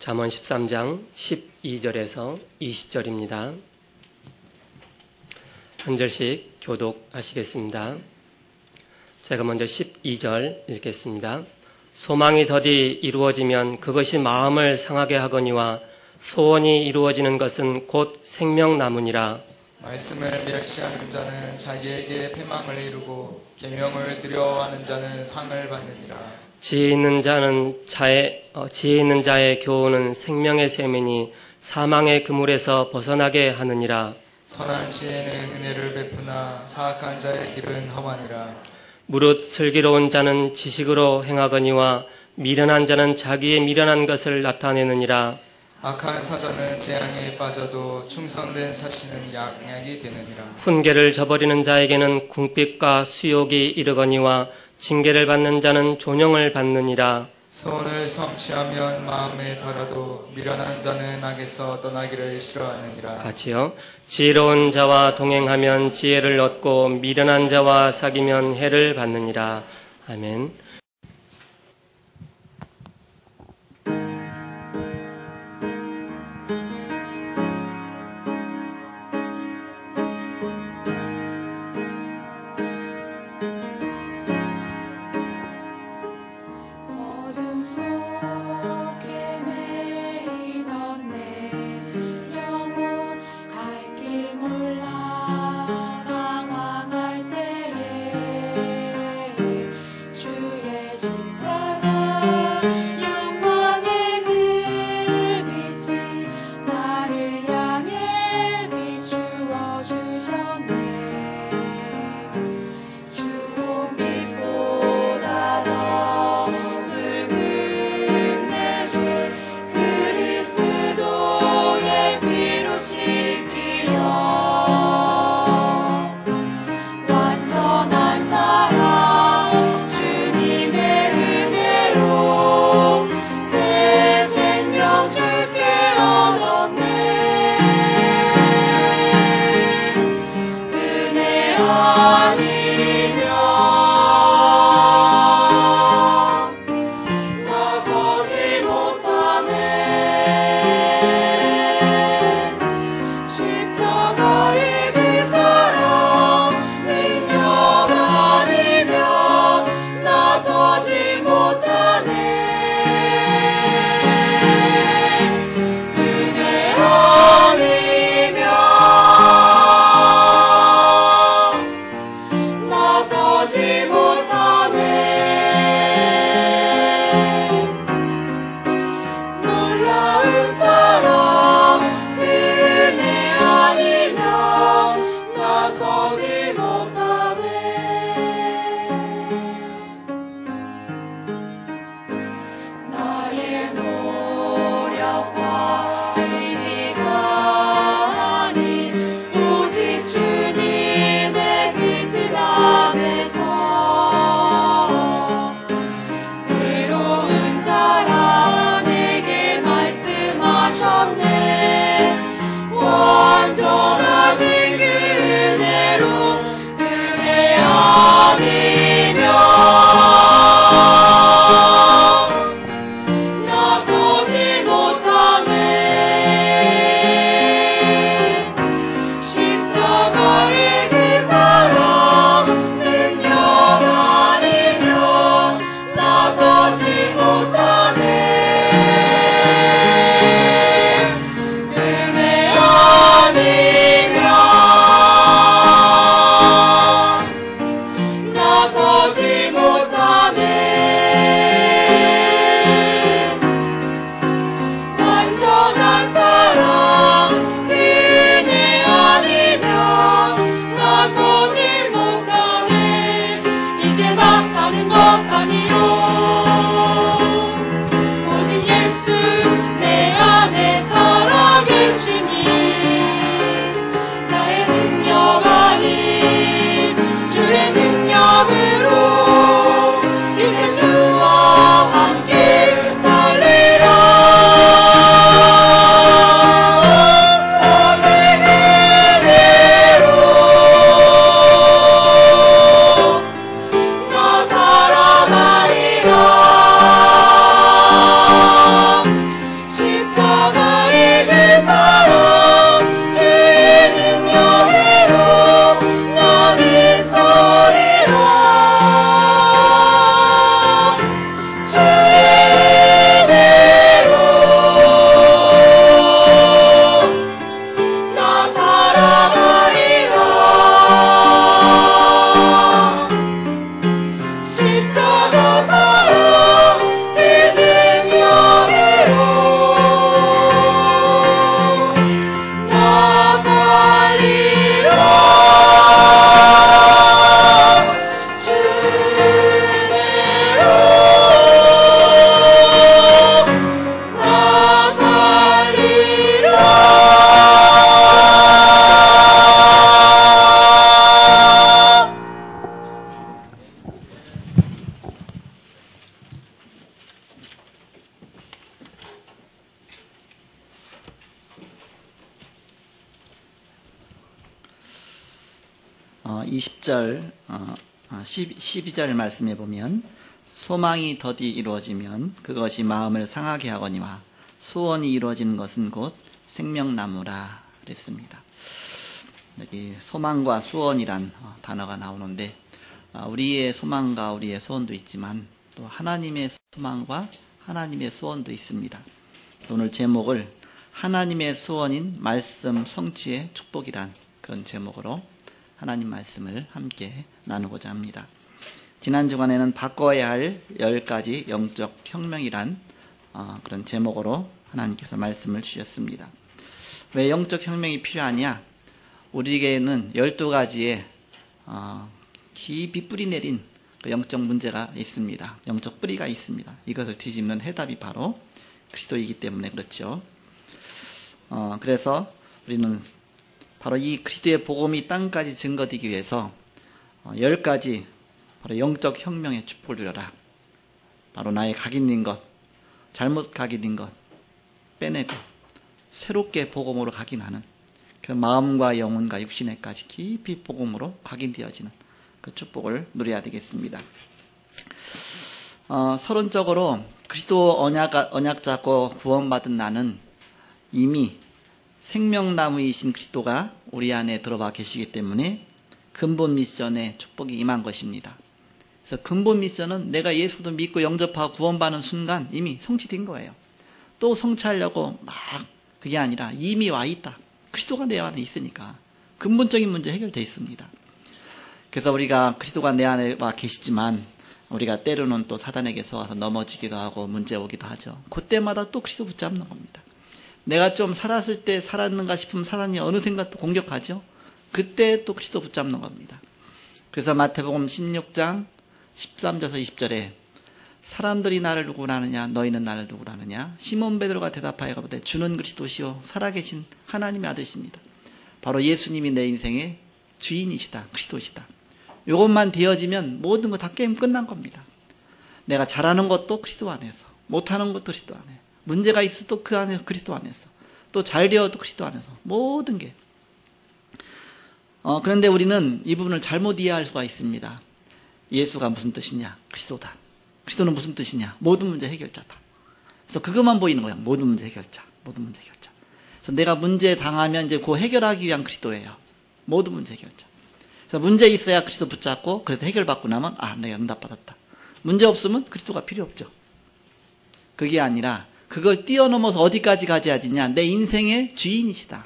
잠언 13장 12절에서 20절입니다. 한 절씩 교독하시겠습니다. 제가 먼저 12절 읽겠습니다. 소망이 더디 이루어지면 그것이 마음을 상하게 하거니와 소원이 이루어지는 것은 곧 생명나무니라. 말씀을 멸시하는 자는 자기에게 패망을 이루고 계명을 두려워하는 자는 상을 받느니라. 지혜 있는 자의 교훈은 생명의 샘이니 사망의 그물에서 벗어나게 하느니라. 선한 지혜는 은혜를 베푸나 사악한 자의 길은 험하니라. 무릇 슬기로운 자는 지식으로 행하거니와 미련한 자는 자기의 미련한 것을 나타내느니라. 악한 사자는 재앙에 빠져도 충성된 사신은 양약이 되느니라. 훈계를 저버리는 자에게는 궁핍과 수욕이 이르거니와 징계를 받는 자는 존용을 받느니라. 소원을 성취하면 마음에 덜어도 미련한 자는 악에서 떠나기를 싫어하느니라. 같이요. 지혜로운 자와 동행하면 지혜를 얻고 미련한 자와 사귀면 해를 받느니라. 아멘. 주의 20절, 12절 말씀해 보면 소망이 더디 이루어지면 그것이 마음을 상하게 하거니와 소원이 이루어지는 것은 곧 생명나무라 그랬습니다. 여기 소망과 소원이란 단어가 나오는데 우리의 소망과 우리의 소원도 있지만 또 하나님의 소망과 하나님의 소원도 있습니다. 오늘 제목을 하나님의 소원인 말씀 성취의 축복이란 그런 제목으로 하나님 말씀을 함께 나누고자 합니다. 지난 주간에는 바꿔야 할 10가지 영적 혁명이란 그런 제목으로 하나님께서 말씀을 주셨습니다. 왜 영적 혁명이 필요하냐? 우리에게는 12가지의 깊이 뿌리 내린 그 영적 문제가 있습니다. 영적 뿌리가 있습니다. 이것을 뒤집는 해답이 바로 그리스도이기 때문에 그렇죠. 그래서 우리는 바로 이 그리스도의 복음이 땅까지 증거되기 위해서 10가지 바로 영적 혁명의 축복을 누려라. 바로 나의 각인된 것, 잘못 각인된 것 빼내고 새롭게 복음으로 각인하는 그 마음과 영혼과 육신에까지 깊이 복음으로 각인되어지는 그 축복을 누려야 되겠습니다. 서론적으로 그리스도 언약 잡고 구원받은 나는 이미 생명나무이신 그리스도가 우리 안에 들어와 계시기 때문에 근본 미션에 축복이 임한 것입니다. 그래서 근본 미션은 내가 예수도 믿고 영접하고 구원받는 순간 이미 성취된 거예요. 또 성취하려고 막 그게 아니라 이미 와 있다. 그리스도가 내 안에 있으니까 근본적인 문제 해결되어 있습니다. 그래서 우리가 그리스도가 내 안에 와 계시지만 우리가 때로는 또 사단에게 속아서 넘어지기도 하고 문제 오기도 하죠. 그때마다 또 그리스도 붙잡는 겁니다. 내가 좀 살았을 때 살았는가 싶으면 사단이 어느샌가 또 공격하죠. 그때 또 그리스도 붙잡는 겁니다. 그래서 마태복음 16장 13절에서 20절에 사람들이 나를 누구라 하느냐 너희는 나를 누구라 하느냐 시몬 베드로가 대답하여 가로되 주는 그리스도시요 살아계신 하나님의 아들이십니다. 바로 예수님이 내 인생의 주인이시다. 그리스도시다. 이것만 되어지면 모든 거 다 게임 끝난 겁니다. 내가 잘하는 것도 그리스도 안에서 못하는 것도 그리스도 안에 문제가 있어도 그 안에서 그리스도 안에서 또 잘 되어도 그리스도 안에서 모든 게 그런데 우리는 이 부분을 잘못 이해할 수가 있습니다. 예수가 무슨 뜻이냐? 그리스도다. 그리스도는 무슨 뜻이냐? 모든 문제 해결자다. 그래서 그것만 보이는 거야. 모든 문제 해결자. 모든 문제 해결자. 그래서 내가 문제 당하면 이제 그 해결하기 위한 그리스도예요. 모든 문제 해결자. 그래서 문제 있어야 그리스도 붙잡고 그래서 해결받고 나면 내가 응답받았다. 문제 없으면 그리스도가 필요 없죠. 그게 아니라 그걸 뛰어넘어서 어디까지 가져야 되냐? 내 인생의 주인이시다.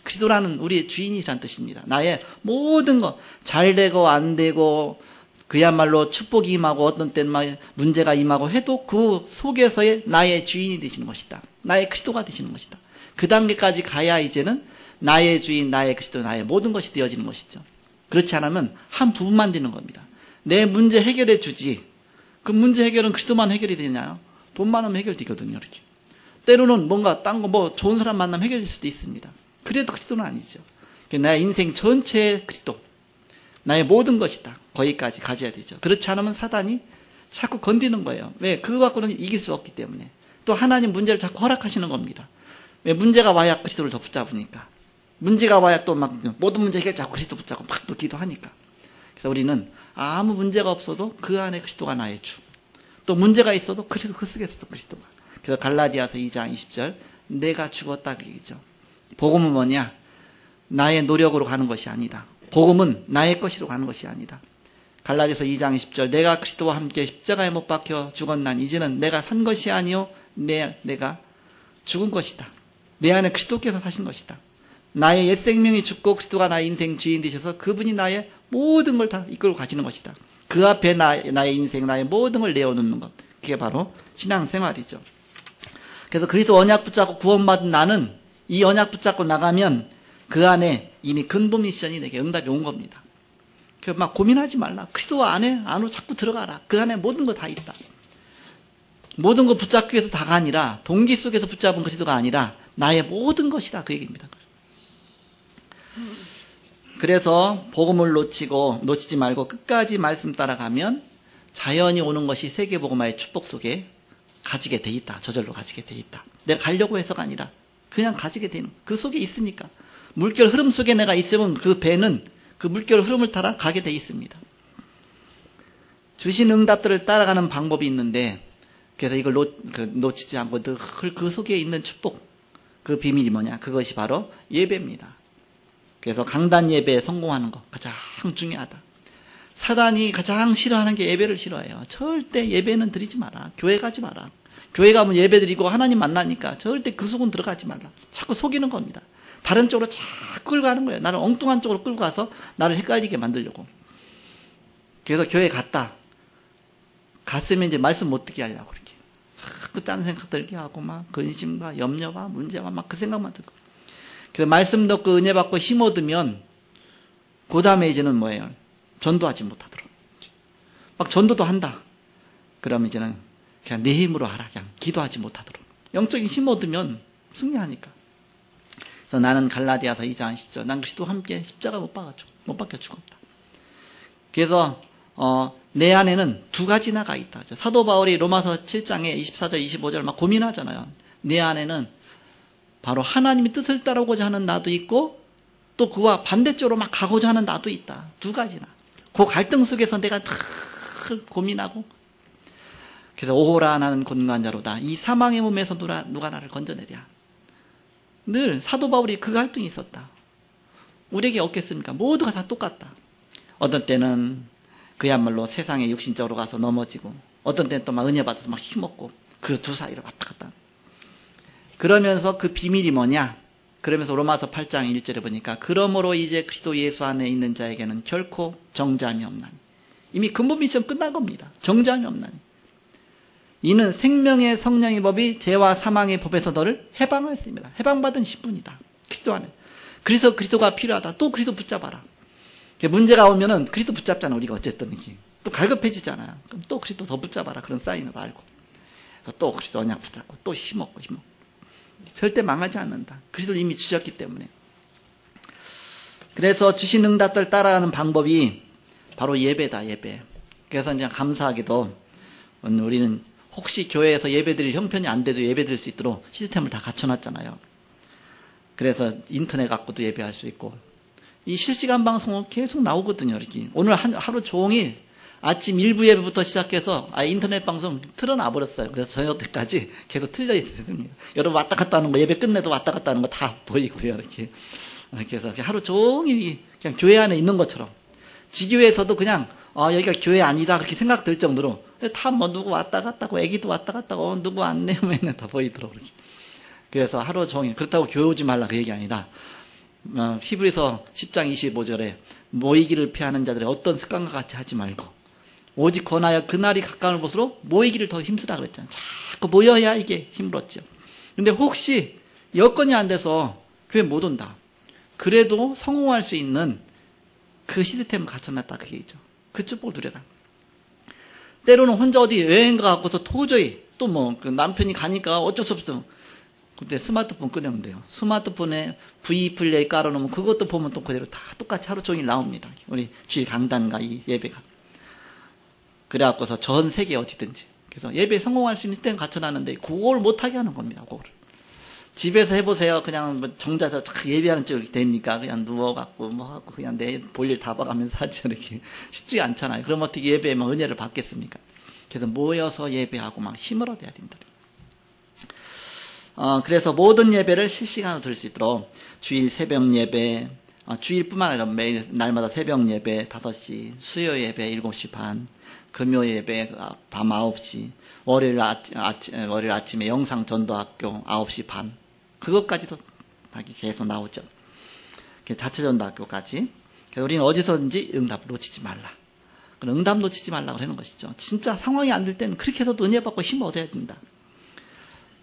그리스도라는 우리의 주인이라는 뜻입니다. 나의 모든 거 잘 되고 안 되고 그야말로 축복이 임하고 어떤 때는 막 문제가 임하고 해도 그 속에서의 나의 주인이 되시는 것이다. 나의 그리스도가 되시는 것이다. 그 단계까지 가야 이제는 나의 주인, 나의 그리스도, 나의 모든 것이 되어지는 것이죠. 그렇지 않으면 한 부분만 되는 겁니다. 내 문제 해결해 주지. 그 문제 해결은 그리스도만 해결이 되냐요? 돈 많으면 해결되거든요. 이렇게. 때로는 뭔가 딴 거 뭐 좋은 사람 만나면 해결될 수도 있습니다. 그래도 그리스도는 아니죠. 나의 인생 전체의 그리스도. 나의 모든 것이다. 거기까지 가져야 되죠. 그렇지 않으면 사단이 자꾸 건드는 거예요. 왜? 그거 갖고는 이길 수 없기 때문에. 또 하나님 문제를 자꾸 허락하시는 겁니다. 왜? 문제가 와야 그리스도를 더 붙잡으니까. 문제가 와야 또 막 모든 문제 해결 자꾸 그리스도 붙잡고 막 또 기도하니까. 그래서 우리는 아무 문제가 없어도 그 안에 그리스도가 나의 주. 또 문제가 있어도 그리스도 그 속에서도 그리스도가. 그래서 갈라디아서 2장 20절 내가 죽었다 그 얘기죠. 복음은 뭐냐? 나의 노력으로 가는 것이 아니다. 복음은 나의 것으로 가는 것이 아니다. 갈라디아서 2장 20절 내가 그리스도와 함께 십자가에 못 박혀 죽었나니 이제는 내가 산 것이 아니요 내가 죽은 것이다. 내 안에 그리스도께서 사신 것이다. 나의 옛 생명이 죽고 그리스도가 나의 인생 주인 되셔서 그분이 나의 모든 걸 다 이끌고 가시는 것이다. 그 앞에 나의 인생, 나의 모든 걸 내어놓는 것. 그게 바로 신앙생활이죠. 그래서 그리스도 언약 붙잡고 구원받은 나는 이 언약 붙잡고 나가면 그 안에 이미 근본 미션이 내게 응답이 온 겁니다. 그래서 막 고민하지 말라. 그리스도 안으로 자꾸 들어가라. 그 안에 모든 거 다 있다. 모든 거 붙잡기 위해서 다가 아니라 동기 속에서 붙잡은 그리스도가 아니라 나의 모든 것이다. 그 얘기입니다. 그래서 복음을 놓치지 말고 끝까지 말씀 따라가면 자연히 오는 것이 세계복음화의 축복 속에 가지게 돼 있다. 저절로 가지게 돼 있다. 내가 가려고 해서가 아니라 그냥 가지게 되는 그 속에 있으니까 물결 흐름 속에 내가 있으면 그 배는 그 물결 흐름을 따라 가게 돼 있습니다. 주신 응답들을 따라가는 방법이 있는데, 그래서 이걸 놓치지 않고 늘 그 속에 있는 축복, 그 비밀이 뭐냐? 그것이 바로 예배입니다. 그래서 강단 예배에 성공하는 거 가장 중요하다. 사단이 가장 싫어하는 게 예배를 싫어해요. 절대 예배는 드리지 마라. 교회 가지 마라. 교회 가면 예배 드리고 하나님 만나니까 절대 그 속은 들어가지 말라. 자꾸 속이는 겁니다. 다른 쪽으로 자꾸 끌고 가는 거예요. 나를 엉뚱한 쪽으로 끌고 가서 나를 헷갈리게 만들려고. 그래서 교회 갔으면 이제 말씀 못 듣게 하려고 그렇게. 자꾸 딴 생각 들게 하고 막 근심과 염려와 문제와 막 그 생각만 들고. 그래서 말씀 듣고 은혜 받고 힘 얻으면 그 다음에 이제는 뭐예요? 전도하지 못하도록. 막 전도도 한다. 그럼 이제는 그냥 내 힘으로 하라. 그냥 기도하지 못하도록. 영적인 힘 얻으면 승리하니까. 그래서 나는 갈라디아서 2장 10절. 난 그리스도와 함께 십자가 못 박혀 죽었다. 그래서 내 안에는 두 가지 나가 있다. 사도 바울이 로마서 7장에 24절 25절 막 고민하잖아요. 내 안에는 바로 하나님의 뜻을 따르고자 하는 나도 있고 또 그와 반대쪽으로 막 가고자 하는 나도 있다. 두 가지나. 그 갈등 속에서 내가 늘 고민하고, 그래서 오호라 나는 곤고한 자로다. 이 사망의 몸에서 누가 나를 건져내랴. 늘 사도 바울이 그 갈등이 있었다. 우리에게 없겠습니까? 모두가 다 똑같다. 어떤 때는 그야말로 세상에 육신적으로 가서 넘어지고, 어떤 때는 또 막 은혜 받아서 막 힘없고, 그 두 사이를 왔다 갔다. 그러면서 그 비밀이 뭐냐? 그러면서 로마서 8장 1절에 보니까 그러므로 이제 그리스도 예수 안에 있는 자에게는 결코 정죄함이 없나니. 이미 근본 미션 끝난 겁니다. 정죄함이 없나니. 이는 생명의 성령의 법이 죄와 사망의 법에서 너를 해방했습니다. 해방받은 신분이다. 그리스도 안에. 그래서 그리스도가 필요하다. 또 그리스도 붙잡아라. 문제가 오면은 그리스도 붙잡잖아. 우리가 어쨌든 이렇게 또 갈급해지잖아요. 그럼 또 그리스도 더 붙잡아라. 그런 사인으로 알고. 그래서 또 그리스도 언약 붙잡고 또 힘없고. 절대 망하지 않는다. 그리스도를 이미 주셨기 때문에. 그래서 주신 응답들 따라가는 방법이 바로 예배다. 예배. 그래서 이제 감사하게도 우리는 혹시 교회에서 예배드릴 형편이 안 돼도 예배드릴 수 있도록 시스템을 다 갖춰놨잖아요. 그래서 인터넷 갖고도 예배할 수 있고, 이 실시간 방송은 계속 나오거든요. 이렇게 오늘 하루 종일 아침 1부 예배부터 시작해서 인터넷 방송 틀어놔버렸어요. 그래서 저녁 때까지 계속 틀려 있습니다. 여러분 왔다 갔다 하는 거, 예배 끝내도 왔다 갔다 하는 거 다 보이고요. 이렇게. 그래서 하루 종일 그냥 교회 안에 있는 것처럼. 지교회에서도 그냥 여기가 교회 아니다 그렇게 생각될 정도로 다 뭐 누구 왔다 갔다고, 애기도 왔다 갔다고, 누구 안내 오면 다 보이더라고요. 그렇게. 그래서 하루 종일, 그렇다고 교회 오지 말라 그 얘기 아니라, 히브리서 10장 25절에 모이기를 피하는 자들의 어떤 습관과 같이 하지 말고 오직 권하여 그날이 가까운 것으로 모이기를 더 힘쓰라 그랬잖아요. 자꾸 모여야 이게 힘들었죠. 근데 혹시 여건이 안 돼서 교회 못 온다. 그래도 성공할 수 있는 그 시스템을 갖춰놨다. 그게 있죠. 그 축복을 누려라. 때로는 혼자 어디 여행 가고서 도저히 또 그 남편이 가니까 어쩔 수 없어. 그때 스마트폰 꺼내면 돼요. 스마트폰에 V플레이 깔아놓으면 그것도 보면 또 그대로 다 똑같이 하루 종일 나옵니다. 우리 주일 강단과 이 예배가. 그래갖고서 전 세계 어디든지. 그래서 예배 성공할 수 있는 시스템 갖춰놨는데 그걸 못하게 하는 겁니다. 그거를. 집에서 해보세요. 그냥 뭐 정자서 예배하는 쪽이 되니까 그냥 누워갖고 뭐 하고 그냥 내 볼일 다 봐가면서 하죠. 이렇게 쉽지 않잖아요. 그럼 어떻게 예배에 막 은혜를 받겠습니까? 그래서 모여서 예배하고 막 힘을 얻어야 된다. 그래서 모든 예배를 실시간으로 들을 수 있도록 주일 새벽 예배, 주일뿐만 아니라 매일 날마다 새벽 예배 5시, 수요 예배 7시 반, 금요 예배 밤 9시, 월요일 아침에 영상 전도학교 9시 반, 그것까지도 계속 나오죠. 자체 전도학교까지. 그래서 우리는 어디서든지 응답을 놓치지 말라. 응답 놓치지 말라고 하는 것이죠. 진짜 상황이 안 될 때는 그렇게 해서도 은혜 받고 힘을 얻어야 된다.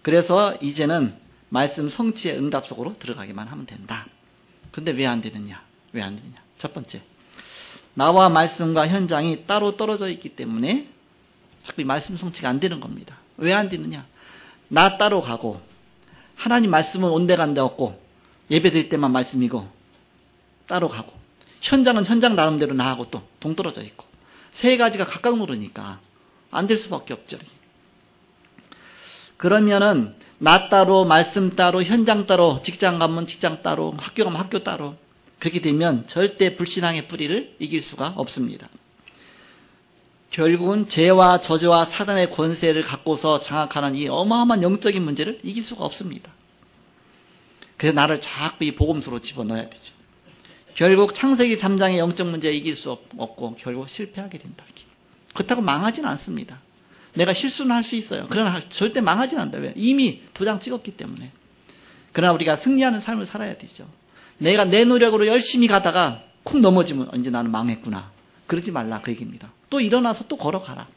그래서 이제는 말씀 성취의 응답 속으로 들어가기만 하면 된다. 근데 왜 안 되느냐? 왜 안 되느냐? 첫 번째, 나와 말씀과 현장이 따로 떨어져 있기 때문에 자꾸 이 말씀 성취가 안 되는 겁니다. 왜 안 되느냐? 나 따로 가고 하나님 말씀은 온데간데 없고 예배 드릴 때만 말씀이고 따로 가고 현장은 현장 나름대로 나하고 또 동떨어져 있고 세 가지가 각각 노르니까 안 될 수밖에 없죠. 그러면은 나 따로 말씀 따로 현장 따로 직장 가면 직장 따로 학교 가면 학교 따로 그렇게 되면 절대 불신앙의 뿌리를 이길 수가 없습니다. 결국은 죄와 저주와 사단의 권세를 갖고서 장악하는 이 어마어마한 영적인 문제를 이길 수가 없습니다. 그래서 나를 자꾸 이 복음서로 집어넣어야 되죠. 결국 창세기 3장의 영적 문제 이길 수 없고 결국 실패하게 된다. 그렇다고 망하지는 않습니다. 내가 실수는 할 수 있어요. 그러나 절대 망하지는 않는다. 왜? 이미 도장 찍었기 때문에. 그러나 우리가 승리하는 삶을 살아야 되죠. 내가 내 노력으로 열심히 가다가 콕 넘어지면 이제 나는 망했구나. 그러지 말라 그 얘기입니다. 또 일어나서 또 걸어가라.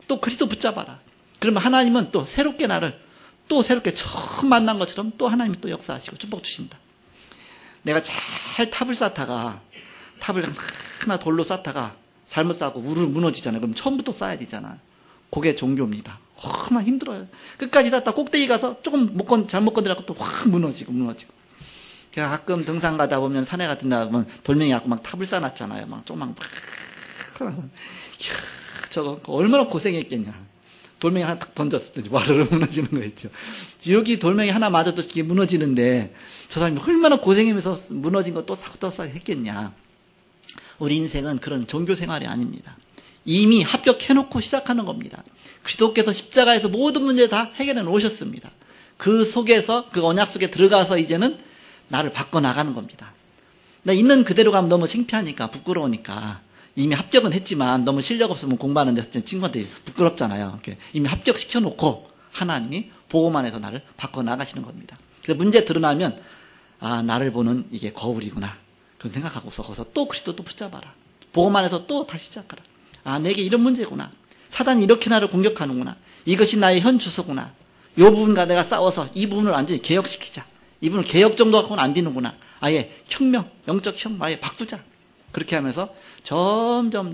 또 그리스도 붙잡아라. 그러면 하나님은 또 새롭게 나를 또 새롭게 처음 만난 것처럼 또 하나님이 또 역사하시고 축복 주신다. 내가 잘 탑을 쌓다가 탑을 하나 돌로 쌓다가 잘못 쌓고 우르르 무너지잖아요. 그럼 처음부터 쌓아야 되잖아요. 그게 종교입니다. 얼마나 힘들어요. 끝까지 쌓다 꼭대기 가서 조금 잘못 건드려서 또 확 무너지고. 그래서 가끔 등산 가다 보면 산에 같은 데 보면 돌멩이 갖고 막 탑을 쌓아놨잖아요. 막 조그만 저거 얼마나 고생했겠냐. 돌멩이 하나 딱 던졌을 때 와르르 무너지는 거 있죠. 여기 돌멩이 하나 맞아도 이게 무너지는데 저 사람이 얼마나 고생하면서 무너진 거 또 쌓고 했겠냐. 우리 인생은 그런 종교 생활이 아닙니다. 이미 합격해놓고 시작하는 겁니다. 그리스도께서 십자가에서 모든 문제 다 해결해 놓으셨습니다. 그 속에서 그 언약 속에 들어가서 이제는 나를 바꿔나가는 겁니다. 나 있는 그대로 가면 너무 창피하니까 부끄러우니까 이미 합격은 했지만 너무 실력 없으면 공부하는데 친구한테 부끄럽잖아요. 이미 합격시켜놓고 하나님이 보고만 해서 나를 바꿔나가시는 겁니다. 그래서 문제 드러나면 아 나를 보는 이게 거울이구나. 그런 생각하고서 거기서 또 그리스도 또 붙잡아라. 보고만 해서 또 다시 시작하라. 아 내게 이런 문제구나. 사단이 이렇게 나를 공격하는구나. 이것이 나의 현 주소구나. 이 부분과 내가 싸워서 이 부분을 완전히 개혁시키자. 이 부분을 개혁 정도 갖고는 안 되는구나. 아예 혁명, 영적 혁명 아예 바꾸자. 그렇게 하면서 점점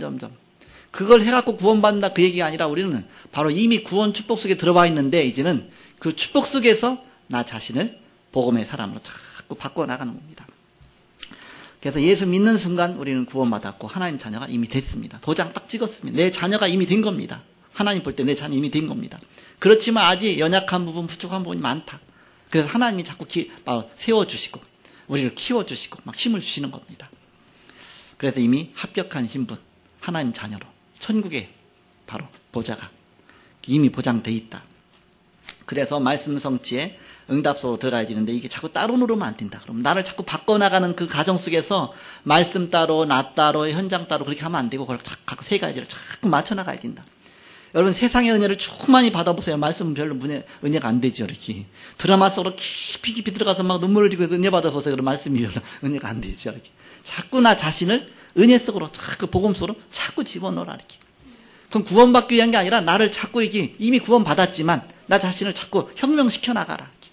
그걸 해갖고 구원받는다 그 얘기가 아니라 우리는 바로 이미 구원 축복 속에 들어와 있는데 이제는 그 축복 속에서 나 자신을 복음의 사람으로 자꾸 바꿔나가는 겁니다. 그래서 예수 믿는 순간 우리는 구원받았고 하나님 자녀가 이미 됐습니다. 도장 딱 찍었습니다. 내 자녀가 이미 된 겁니다. 하나님 볼 때 내 자녀 이미 된 겁니다. 그렇지만 아직 연약한 부분, 부족한 부분이 많다. 그래서 하나님이 자꾸 세워주시고 우리를 키워주시고 막 힘을 주시는 겁니다. 그래서 이미 합격한 신분, 하나님 자녀로 천국의 바로 보좌가 이미 보장돼 있다. 그래서 말씀 성취에 응답소로 들어가야 되는데 이게 자꾸 따로 누르면 안 된다. 그럼 나를 자꾸 바꿔나가는 그 과정 속에서 말씀 따로, 나 따로, 현장 따로 그렇게 하면 안 되고 그걸 각 세 가지를 자꾸 맞춰나가야 된다. 여러분 세상의 은혜를 충만히 받아보세요. 말씀은 별로 은혜가 안 되죠. 이렇게 드라마 속으로 깊이 들어가서 막 눈물을 흘리고 은혜 받아보세요. 그럼 말씀이 별로 은혜가 안 되죠. 이렇게 자꾸 나 자신을 은혜 속으로 자꾸 복음 속으로 자꾸 집어넣어라. 이렇게 그럼 구원받기 위한 게 아니라 나를 자꾸 이미 구원받았지만 나 자신을 자꾸 혁명시켜 나가라. 이렇게.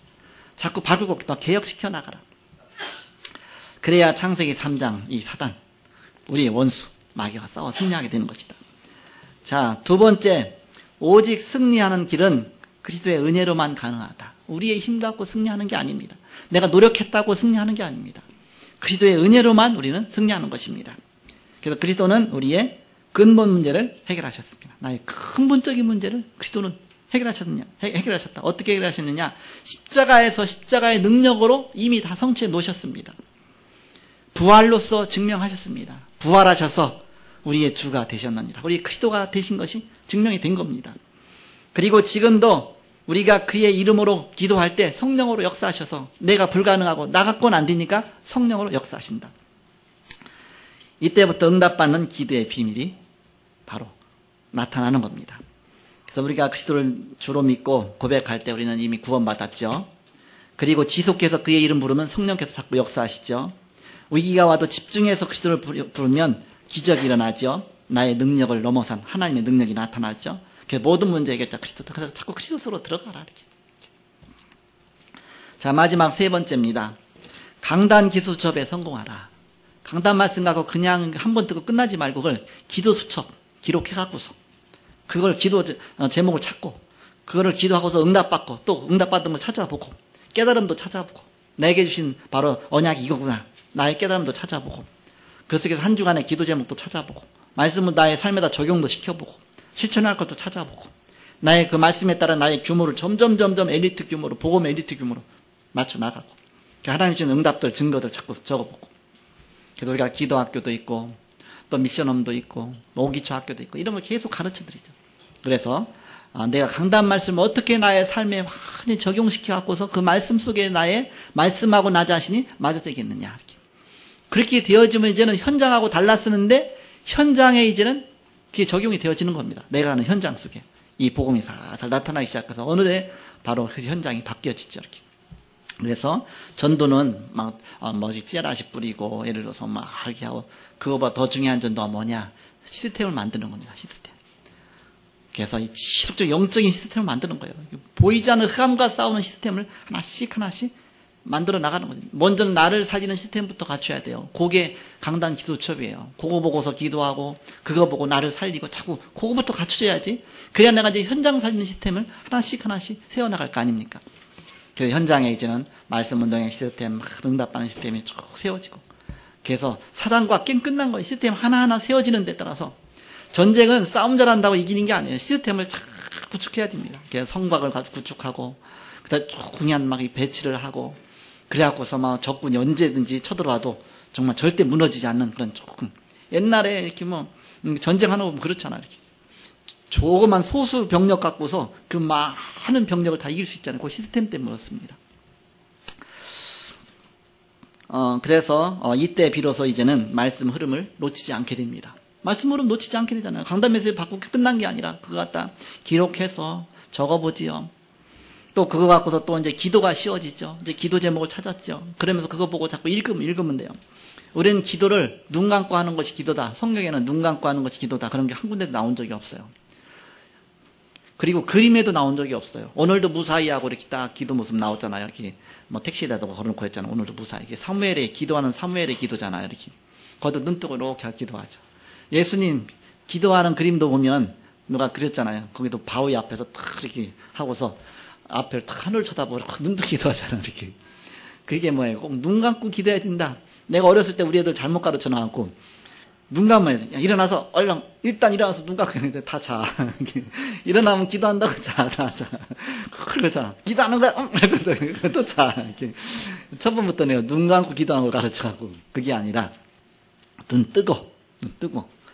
자꾸 바꾸고 개혁시켜 나가라. 그래야 창세기 3장 이 사단 우리의 원수 마귀와 싸워 승리하게 되는 것이다. 자, 두 번째, 오직 승리하는 길은 그리스도의 은혜로만 가능하다. 우리의 힘 갖고 승리하는 게 아닙니다. 내가 노력했다고 승리하는 게 아닙니다. 그리스도의 은혜로만 우리는 승리하는 것입니다. 그래서 그리스도는 우리의 근본 문제를 해결하셨습니다. 나의 근본적인 문제를 그리스도는 해결하셨다. 어떻게 해결하셨느냐? 십자가에서 십자가의 능력으로 이미 다 성취해 놓으셨습니다. 부활로서 증명하셨습니다. 부활하셔서 우리의 주가 되셨느니라. 우리 그리스도가 되신 것이 증명이 된 겁니다. 그리고 지금도 우리가 그의 이름으로 기도할 때 성령으로 역사하셔서 내가 불가능하고 나 갖고는 안 되니까 성령으로 역사하신다. 이때부터 응답받는 기도의 비밀이 바로 나타나는 겁니다. 그래서 우리가 그리스도를 주로 믿고 고백할 때 우리는 이미 구원받았죠. 그리고 지속해서 그의 이름 부르면 성령께서 자꾸 역사하시죠. 위기가 와도 집중해서 그리스도를 부르면 기적이 일어나죠. 나의 능력을 넘어선 하나님의 능력이 나타나죠. 그래서 모든 문제 해결자 그리스도다. 그래서 자꾸 그리스도 속으로 들어가라. 이렇게. 자, 마지막 세 번째입니다. 강단 기도 수첩에 성공하라. 강단 말씀 갖고 그냥 한 번 듣고 끝나지 말고 그걸 기도 수첩 기록해갖고서 그걸 기도 제목을 찾고 그거를 기도하고서 응답받고 또 응답받은 걸 찾아보고 깨달음도 찾아보고 내게 주신 바로 언약이 이거구나. 나의 깨달음도 찾아보고 그 속에서 한 주간의 기도 제목도 찾아보고 말씀은 나의 삶에다 적용도 시켜보고 실천할 것도 찾아보고 나의 그 말씀에 따라 나의 규모를 점점 엘리트 규모로 복음 엘리트 규모로 맞춰 나가고 하나님 주신 응답들 증거들 자꾸 적어보고 그래서 우리가 기도학교도 있고 또 미션홈도 있고 오기초 학교도 있고 이런 걸 계속 가르쳐드리죠. 그래서 내가 강단 말씀을 어떻게 나의 삶에 많이 적용시켜 갖고서 그 말씀 속에 나의 말씀하고 나 자신이 맞아지겠느냐, 이렇게. 그렇게 되어지면 이제는 현장하고 달랐었는데 현장에 이제는 그게 적용이 되어지는 겁니다. 내가 하는 현장 속에 이 복음이 살살 나타나기 시작해서 어느 때 바로 그 현장이 바뀌어지죠, 이렇게. 그래서 전도는 막 찌라시 뿌리고 예를 들어서 막 이렇게 하고, 그거보다 더 중요한 전도가 뭐냐, 시스템을 만드는 겁니다. 시스템. 그래서 이 지속적 영적인 시스템을 만드는 거예요. 보이지 않는 흑암과 싸우는 시스템을 하나씩 만들어 나가는 거죠. 먼저는 나를 살리는 시스템부터 갖춰야 돼요. 그게 강단 기도첩이에요. 그거 보고서 기도하고 그거 보고 나를 살리고 자꾸 그거부터 갖춰줘야지. 그래야 내가 이제 현장 살리는 시스템을 하나씩 세워나갈 거 아닙니까? 그 현장에 이제는 말씀 운동의 시스템, 응답하는 시스템이 쭉 세워지고. 그래서 사단과 게임 끝난 거예요. 시스템 하나하나 세워지는 데 따라서. 전쟁은 싸움 잘한다고 이기는 게 아니에요. 시스템을 잘 구축해야 됩니다. 그래서 성곽을 구축하고, 그 다음에 그냥 막 배치를 하고, 그래갖고서 막 적군이 언제든지 쳐들어와도 정말 절대 무너지지 않는 그런 조금. 옛날에 이렇게 전쟁하는 거 보면 그렇잖아요. 이렇게. 조그만 소수 병력 갖고서 그 많은 병력을 다 이길 수 있잖아요. 그 시스템 때문에 그렇습니다. 그래서 이때 비로소 이제는 말씀 흐름을 놓치지 않게 됩니다. 말씀 흐름 놓치지 않게 되잖아요. 강단 메시지 받고 끝난 게 아니라 그거 갖다 기록해서 적어보지요. 또 그거 갖고서 또 이제 기도가 쉬워지죠. 이제 기도 제목을 찾았죠. 그러면서 그거 보고 자꾸 읽으면 돼요. 우리는 기도를 눈 감고 하는 것이 기도다. 성경에는 눈 감고 하는 것이 기도다. 그런 게 한 군데도 나온 적이 없어요. 그리고 그림에도 나온 적이 없어요. 오늘도 무사히 하고 이렇게 딱 기도 모습 나왔잖아요. 이렇게 택시에다가 걸어놓고 했잖아요. 오늘도 무사히. 이게 사무엘의 기도하는 사무엘의 기도잖아요. 이렇게. 거기도 눈 뜨고 이렇게 기도하죠. 예수님 기도하는 그림도 보면 누가 그렸잖아요. 거기도 바위 앞에서 탁 이렇게 하고서 앞을 탁 하늘을 쳐다보고 눈 뜨고 기도하잖아요. 이렇게. 그게 뭐예요? 꼭 눈 감고 기도해야 된다. 내가 어렸을 때 우리 애들 잘못 가르쳐 놔갖고 눈 감아야 돼. 일어나서 얼른 일단 일어나서 눈 감고 있는데 다 자. 일어나면 기도한다고 자. 그걸 자. 기도하는 거야. 또 자. 이렇게. 첫 번부터 내가 눈 감고 기도하는 걸 가르쳐갖고 그게 아니라 눈 뜨고.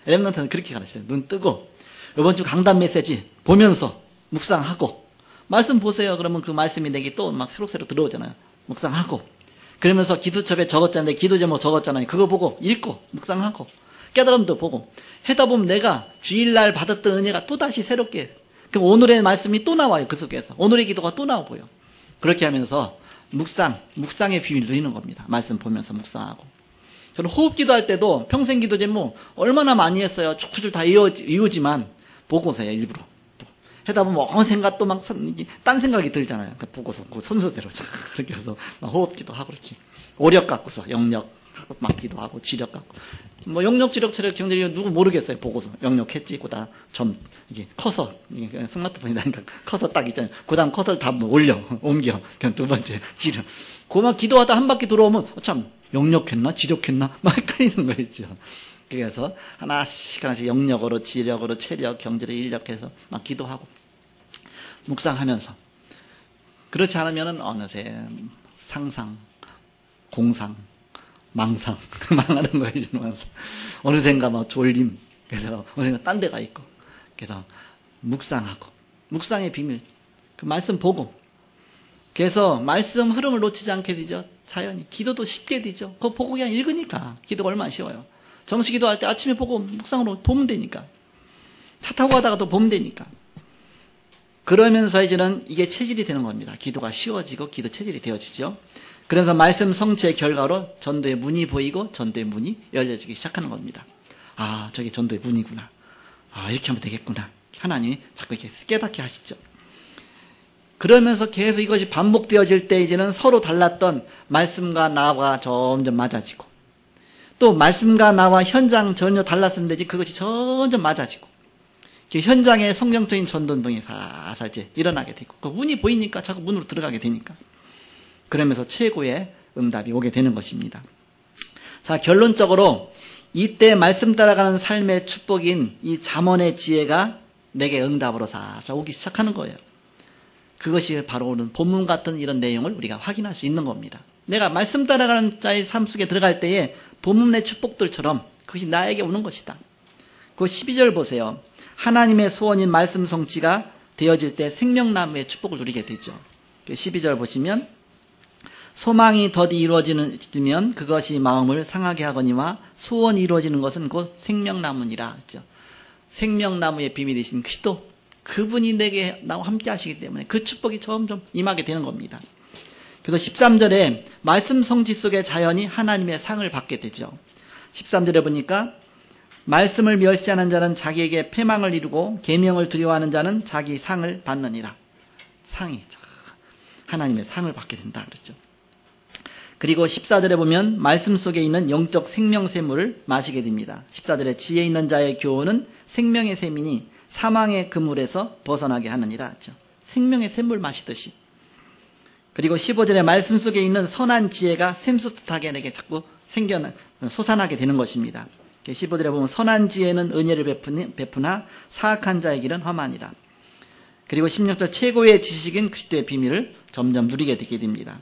렘넌트는 그렇게 가르쳐요. 눈 뜨고. 이번 주 강단 메시지 보면서 묵상하고. 말씀 보세요. 그러면 그 말씀이 내게 또 막 새록새록 들어오잖아요. 묵상하고. 그러면서 기도첩에 적었잖아요. 기도 제목 적었잖아요. 그거 보고 읽고 묵상하고 깨달음도 보고 하다 보면 내가 주일날 받았던 은혜가 또다시 새롭게, 그럼 오늘의 말씀이 또 나와요. 그 속에서 오늘의 기도가 또 나오고요. 그렇게 하면서 묵상의 비밀을 누리는 겁니다. 말씀 보면서 묵상하고. 저는 호흡 기도할 때도 평생 기도 제목 얼마나 많이 했어요. 쭉쭉 다 이루지만 보고서 해요. 일부러 하다 보면 어느 생각 또 막 딴 생각이 들잖아요. 보고서 그 순서대로 그렇게 해서 호흡 기도하고 이렇게 오력 갖고서 영력 막 기도하고 지력 갖고 영력 지력 체력 경제력 누구 모르겠어요. 보고서 영력 했지. 그다음 점 이게 커서 이게 스마트폰이니까 커서 딱 있잖아요. 그다음 커서를 다 옮겨 그냥 두 번째 지력. 그만 기도하다 한 바퀴 돌아오면 참 영력했나 지력했나 막 헷갈리는 거 있죠. 그래서 하나씩 영력으로 지력으로 체력 경제력 인력해서 막 기도하고 묵상하면서. 그렇지 않으면은 어느새 상상 공상 망상 망하는 거예요. 어느샌가 막 졸림. 그래서 어느샌가 딴 데가 있고. 그래서 묵상하고 묵상의 비밀 그 말씀 보고. 그래서 말씀 흐름을 놓치지 않게 되죠. 자연히 기도도 쉽게 되죠. 그거 보고 그냥 읽으니까 기도가 얼마나 쉬워요. 정식 기도할 때 아침에 보고 묵상으로 보면 되니까. 차 타고 가다가도 보면 되니까. 그러면서 이제는 이게 체질이 되는 겁니다. 기도가 쉬워지고 기도 체질이 되어지죠. 그래서 말씀 성취의 결과로 전도의 문이 보이고 전도의 문이 열려지기 시작하는 겁니다. 아, 저게 전도의 문이구나. 아, 이렇게 하면 되겠구나. 하나님이 자꾸 이렇게 깨닫게 하시죠. 그러면서 계속 이것이 반복되어질 때 이제는 서로 달랐던 말씀과 나와 점점 맞아지고, 또 말씀과 나와 현장 전혀 달랐었는데 그것이 점점 맞아지고, 현장에 성경적인 전도운동이 살살 일어나게 되고, 그 문이 보이니까 자꾸 문으로 들어가게 되니까, 그러면서 최고의 응답이 오게 되는 것입니다. 자, 결론적으로 이때 말씀 따라가는 삶의 축복인 이 잠언의 지혜가 내게 응답으로 살살 오기 시작하는 거예요. 그것이 바로 오늘 본문 같은 이런 내용을 우리가 확인할 수 있는 겁니다. 내가 말씀 따라가는 자의 삶 속에 들어갈 때에 본문의 축복들처럼 그것이 나에게 오는 것이다. 그 12절 보세요. 하나님의 소원인 말씀 성취가 되어질 때 생명나무의 축복을 누리게 되죠. 12절 보시면 소망이 더디 이루어지면 그것이 마음을 상하게 하거니와 소원이 이루어지는 것은 곧 생명나무니라 그렇죠. 생명나무의 비밀이신 그리스도, 그분이 내게 나와 함께 하시기 때문에 그 축복이 점점 임하게 되는 겁니다. 그래서 13절에 말씀 성취 속의 자연이 하나님의 상을 받게 되죠. 13절에 보니까 말씀을 멸시하는 자는 자기에게 패망을 이루고 계명을 두려워하는 자는 자기 상을 받느니라. 상이 하나님의 상을 받게 된다 그랬죠. 그리고 14절에 보면 말씀 속에 있는 영적 생명샘물을 마시게 됩니다. 14절에 지혜 있는 자의 교훈은 생명의 샘이니 사망의 그물에서 벗어나게 하느니라 했죠. 생명의 샘물 마시듯이. 그리고 15절에 말씀 속에 있는 선한 지혜가 샘솟듯하게 내게 자꾸 솟아나게 되는 것입니다. 15절에 보면 선한 지혜는 은혜를 베푸나 사악한 자의 길은 험하니라. 그리고 16절 최고의 지식인 그리스도의 비밀을 점점 누리게 되게 됩니다.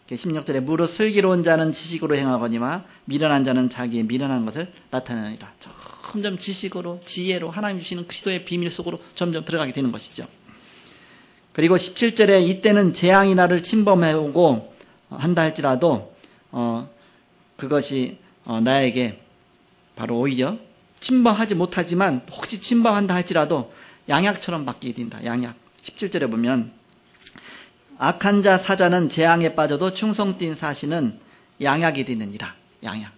16절에 무릇 슬기로운 자는 지식으로 행하거니와 미련한 자는 자기의 미련한 것을 나타내느니라. 점점 지식으로 지혜로 하나님 주시는 그리스도의 비밀 속으로 점점 들어가게 되는 것이죠. 그리고 17절에 이때는 재앙이 나를 침범해오고 한다 할지라도 그것이 나에게 바로 오히려 침범하지 못하지만 혹시 침범한다 할지라도 양약처럼 바뀌게 된다. 양약. 17절에 보면 악한 자 사자는 재앙에 빠져도 충성된 사시는 양약이 되느니라. 양약.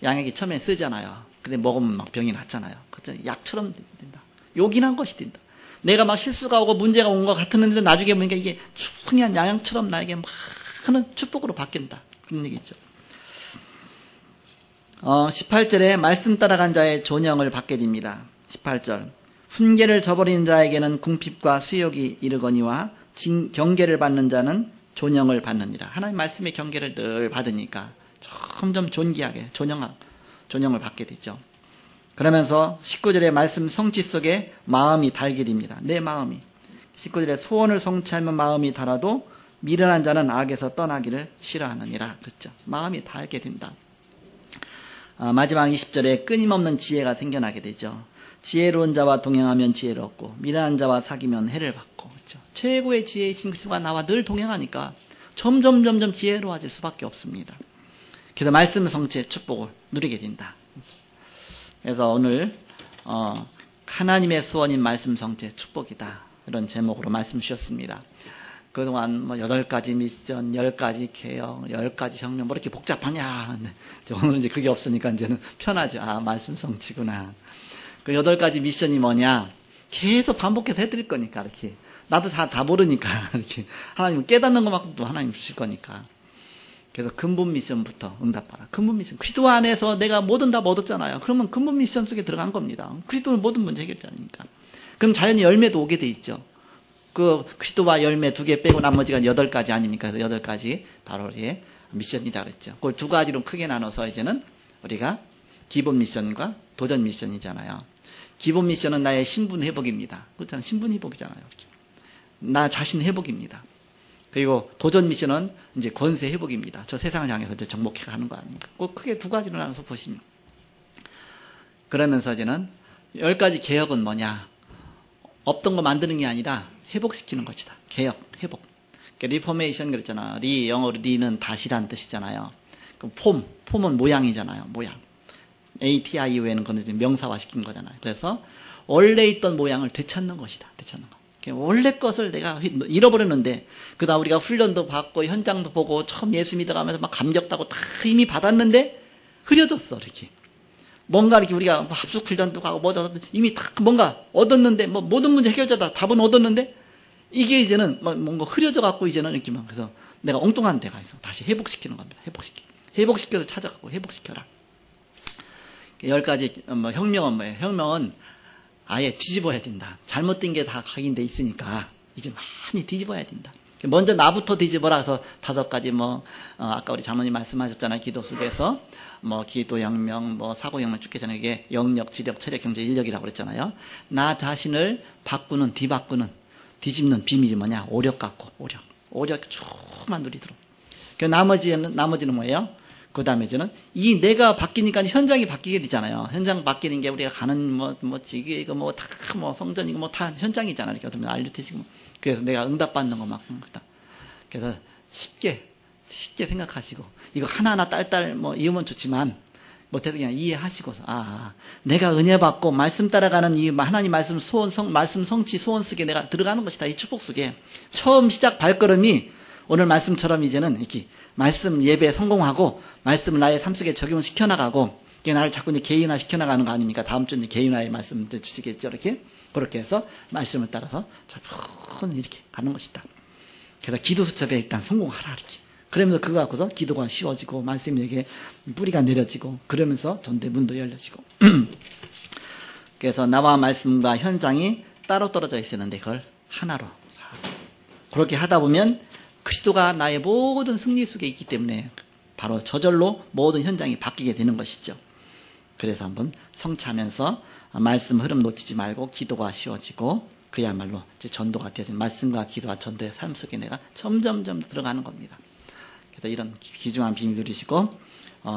양약이 처음에 쓰잖아요. 근데 먹으면 막 병이 났잖아요. 약처럼 된다. 요긴한 것이 된다. 내가 막 실수가 오고 문제가 온 것 같았는데 나중에 보니까 이게 충분한 양약처럼 나에게 많은 축복으로 바뀐다. 그런 얘기죠. 18절에 말씀 따라간 자의 존영을 받게 됩니다. 18절 훈계를 저버리는 자에게는 궁핍과 수욕이 이르거니와 경계를 받는 자는 존영을 받느니라. 하나님 말씀의 경계를 늘 받으니까 점점 존귀하게 존영을 받게 되죠. 그러면서 19절의 말씀 성취 속에 마음이 달게 됩니다. 내 마음이. 19절에 소원을 성취하면 마음이 달아도 미련한 자는 악에서 떠나기를 싫어하느니라. 그렇죠. 마음이 달게 된다. 마지막 20절에 끊임없는 지혜가 생겨나게 되죠. 지혜로운 자와 동행하면 지혜를 얻고 미련한 자와 사귀면 해를 받고. 그렇죠. 최고의 지혜이신 그리스도가 나와 늘 동행하니까 점점 지혜로워질 수밖에 없습니다. 그래서 말씀 성취의 축복을 누리게 된다. 그래서 오늘 하나님의 소원인 말씀 성취의 축복이다. 이런 제목으로 말씀 주셨습니다. 그동안 8가지 미션, 10가지 개혁, 10가지 혁명, 뭐 이렇게 복잡하냐. 오늘은 이제 그게 없으니까 이제는 편하죠. 말씀 성취구나. 그 8가지 미션이 뭐냐. 계속 반복해서 해드릴 거니까, 이렇게. 나도 다 모르니까, 이렇게. 하나님은 깨닫는 것만큼도 하나님 주실 거니까. 그래서 근본 미션부터 응답하라. 근본 미션. 그리스도 안에서 내가 뭐든 다 얻었잖아요. 그러면 근본 미션 속에 들어간 겁니다. 그리스도는 모든 문제 해결자니까. 그럼 자연히 열매도 오게 돼 있죠. 그 그리스도와 열매 2개 빼고 나머지가 8가지 아닙니까? 그래서 8가지 바로 우리의 미션이다 그랬죠. 그걸 2가지로 크게 나눠서 이제는 우리가 기본 미션과 도전 미션이잖아요. 기본 미션은 나의 신분 회복입니다. 그렇잖아요. 신분 회복이잖아요. 나 자신 회복입니다. 그리고 도전 미션은 이제 권세 회복입니다. 저 세상을 향해서 이제 정복해 가는 거 아닙니까? 꼭 크게 2가지로 나눠서 보시면. 그러면서 이제는 10가지 개혁은 뭐냐? 없던 거 만드는 게 아니라 회복시키는 것이다. 개혁, 회복. 리포메이션 그랬잖아. 영어로 리는 다시란 뜻이잖아요. 그럼 폼은 모양이잖아요. 모양. ATIO에는 그건 명사화 시킨 거잖아요. 그래서 원래 있던 모양을 되찾는 것이다. 되찾는 거. 원래 것을 내가 잃어버렸는데, 그다음 우리가 훈련도 받고 현장도 보고 처음 예수 믿어가면서 막 감격하고 다 이미 받았는데 흐려졌어. 이렇게. 뭔가 이렇게 우리가 합숙 훈련도 가고 뭐다 이미 다 뭔가 얻었는데, 뭐 모든 문제 해결자다 답은 얻었는데, 이게 이제는 뭔가 흐려져 갖고 이제는 이렇게 막 그래서 내가 엉뚱한 데가 있어. 다시 회복시키는 겁니다. 회복시켜서 찾아가고 회복시켜라. 10가지 혁명은 뭐예요? 혁명은 아예 뒤집어야 된다. 잘못된 게 다 각인돼 있으니까 이제 많이 뒤집어야 된다. 먼저 나부터 뒤집어라 해서 5가지 아까 우리 장로님 말씀하셨잖아요. 기도 속에서 기도혁명, 사고혁명 쭉 했잖아요. 이게 영역, 지력, 체력, 경제, 인력이라고 그랬잖아요. 나 자신을 바꾸는, 뒤집는 비밀이 뭐냐? 오력 갖고, 오력 쭉만 누리도록. 나머지는 뭐예요? 그 다음에 저는 이 내가 바뀌니까 현장이 바뀌게 되잖아요. 현장 바뀌는 게 우리가 가는 이거 다 성전이고 다 현장이잖아요. 이렇게 어떻게 보면 알류티지고. 그래서 내가 응답받는 거 막. 그래서 쉽게 생각하시고, 이거 하나하나 딸딸 이으면 좋지만, 못해서 그냥 이해하시고서, 내가 은혜 받고 말씀 따라가는 이 하나님 말씀 말씀 성취 소원 속에 내가 들어가는 것이다. 이 축복 속에. 처음 시작 발걸음이 오늘 말씀처럼 이제는 이렇게 말씀 예배에 성공하고, 말씀을 나의 삶 속에 적용을 시켜나가고, 이게 나를 자꾸 이제 개인화 시켜나가는 거 아닙니까? 다음 주 이제 개인화의 말씀 주시겠죠, 이렇게. 그렇게 해서 말씀을 따라서 천천히 이렇게 가는 것이다. 그래서 기도 수첩에 일단 성공하라, 이렇게. 그러면서 그거 갖고서 기도가 쉬워지고, 말씀에게 뿌리가 내려지고, 그러면서 전대문도 열려지고. 그래서 나와 말씀과 현장이 따로 떨어져 있었는데, 그걸 하나로. 그렇게 하다 보면, 그리스도가 나의 모든 승리 속에 있기 때문에, 바로 저절로 모든 현장이 바뀌게 되는 것이죠. 그래서 한번 성취하면서, 말씀 흐름 놓치지 말고, 기도가 쉬워지고, 그야말로 이제 전도가 되어진 말씀과 기도와 전도의 삶 속에 내가 점점점 들어가는 겁니다. 그래서 이런 귀중한 비밀 누리시고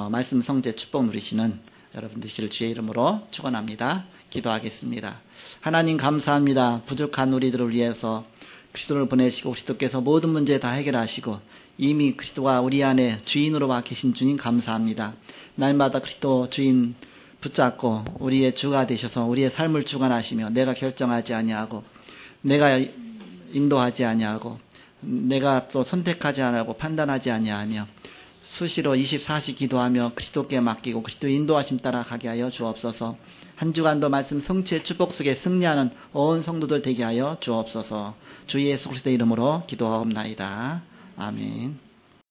말씀 성제 축복 누리시는 여러분 되시기를 주의 이름으로 축원합니다. 기도하겠습니다. 하나님 감사합니다. 부족한 우리들을 위해서 그리스도를 보내시고 그리스도께서 모든 문제 다 해결하시고 이미 그리스도가 우리 안에 주인으로 와 계신 주님 감사합니다. 날마다 그리스도 주인 붙잡고 우리의 주가 되셔서 우리의 삶을 주관하시며 내가 결정하지 아니하고 내가 인도하지 아니하고 내가 또 선택하지 아니하고 판단하지 아니하며 수시로 24시 기도하며 그리스도께 맡기고 그리스도 인도하심 따라 가게 하여 주옵소서. 한 주간도 말씀 성취의 축복 속에 승리하는 온 성도들 되게 하여 주옵소서. 주 예수 그리스도의 이름으로 기도하옵나이다. 아멘.